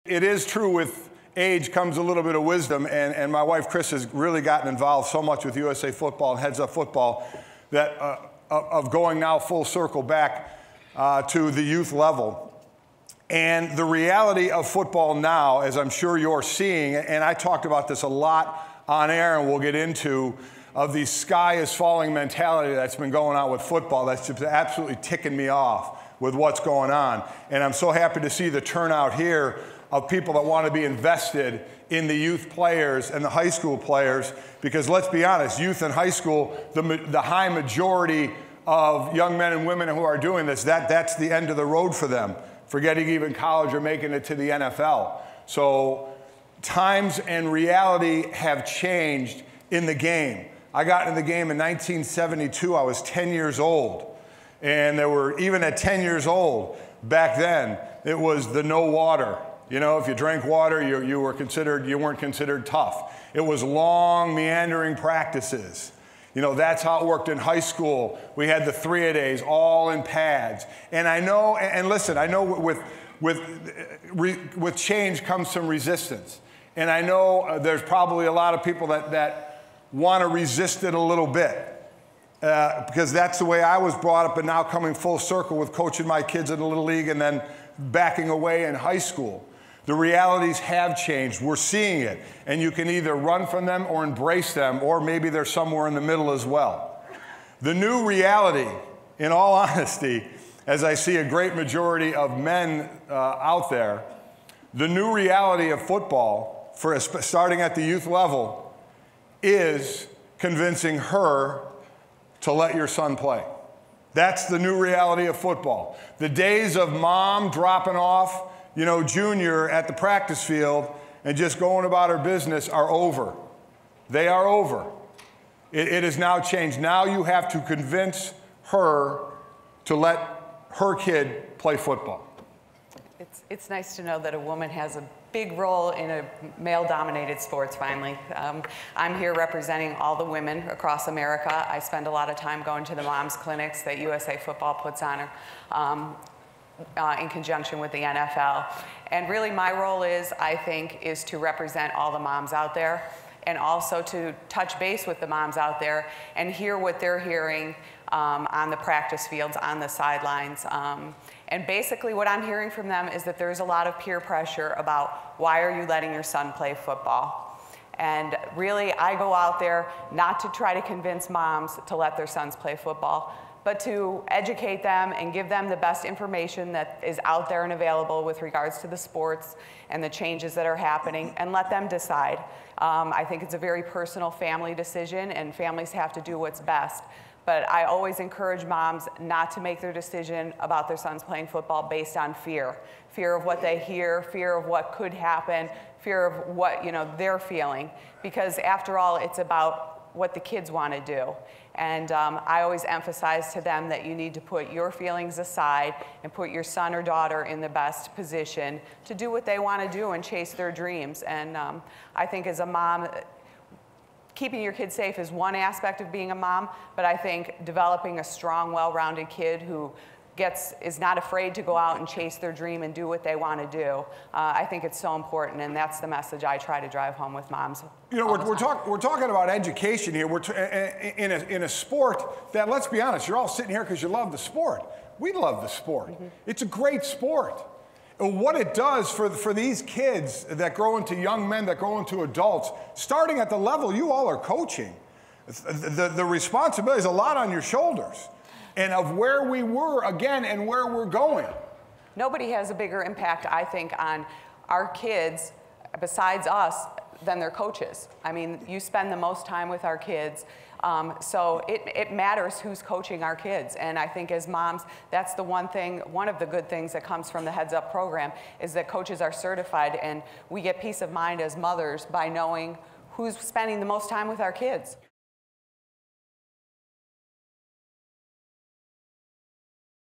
It is true with age comes a little bit of wisdom, and my wife Chris has really gotten involved so much with USA football and heads up football that of going now full circle back to the youth level. And the reality of football now, as I'm sure you're seeing, and I talked about this a lot on air and we'll get into, of the sky is falling mentality that's been going on with football, that's just absolutely ticking me off with what's going on. And I'm so happy to see the turnout here of people that want to be invested in the youth players and the high school players, because let's be honest, youth and high school, the high majority of young men and women who are doing this, that's the end of the road for them, forgetting even college or making it to the NFL. So times and reality have changed in the game. I got into the game in 1972. I was 10 years old. And there were, even at 10 years old, back then, it was the no water. You know, if you drank water, you weren't considered tough. It was long, meandering practices. You know, that's how it worked in high school. We had the 3-a-days all in pads. And I know, and listen, I know with change comes some resistance. And I know there's probably a lot of people that want to resist it a little bit. Because that's the way I was brought up, and now coming full circle with coaching my kids in the Little League and then backing away in high school. The realities have changed. We're seeing it. And you can either run from them or embrace them, or maybe they're somewhere in the middle as well. The new reality, in all honesty, as I see a great majority of men out there, the new reality of football, starting at the youth level, is convincing her to let your son play. That's the new reality of football. The days of mom dropping off, you know, junior at the practice field and just going about her business are over. They are over. It has now changed. Now you have to convince her to let her kid play football. It's nice to know that a woman has a big role in a male-dominated sports, finally. I'm here representing all the women across America. I spend a lot of time going to the moms clinics that USA Football puts on in conjunction with the NFL. And really my role is, I think, is to represent all the moms out there, and also to touch base with the moms out there and hear what they're hearing on the practice fields, on the sidelines. And basically what I'm hearing from them is that there's a lot of peer pressure about, why are you letting your son play football? And really, I go out there not to try to convince moms to let their sons play football, but to educate them and give them the best information that is out there and available with regards to the sports and the changes that are happening, and let them decide. I think it's a very personal family decision, and families have to do what's best. But I always encourage moms not to make their decision about their sons playing football based on fear. Fear of what they hear, fear of what could happen, fear of what, you know, they're feeling. Because after all, it's about what the kids want to do. And I always emphasize to them that you need to put your feelings aside and put your son or daughter in the best position to do what they want to do and chase their dreams. And I think as a mom, keeping your kid safe is one aspect of being a mom, but I think developing a strong, well-rounded kid who is not afraid to go out and chase their dream and do what they want to do, I think it's so important, and that's the message I try to drive home with moms. You know, we're talking about education here. We're in a sport that, let's be honest, you're all sitting here because you love the sport. We love the sport. Mm-hmm. It's a great sport. And what it does for these kids that grow into young men, that grow into adults, starting at the level you all are coaching, the responsibility is a lot on your shoulders, and of where we were, again, and where we're going. Nobody has a bigger impact, I think, on our kids, besides us, than their coaches. I mean, you spend the most time with our kids, so it matters who's coaching our kids. And I think as moms, that's the one of the good things that comes from the Heads Up program, is that coaches are certified, and we get peace of mind as mothers by knowing who's spending the most time with our kids.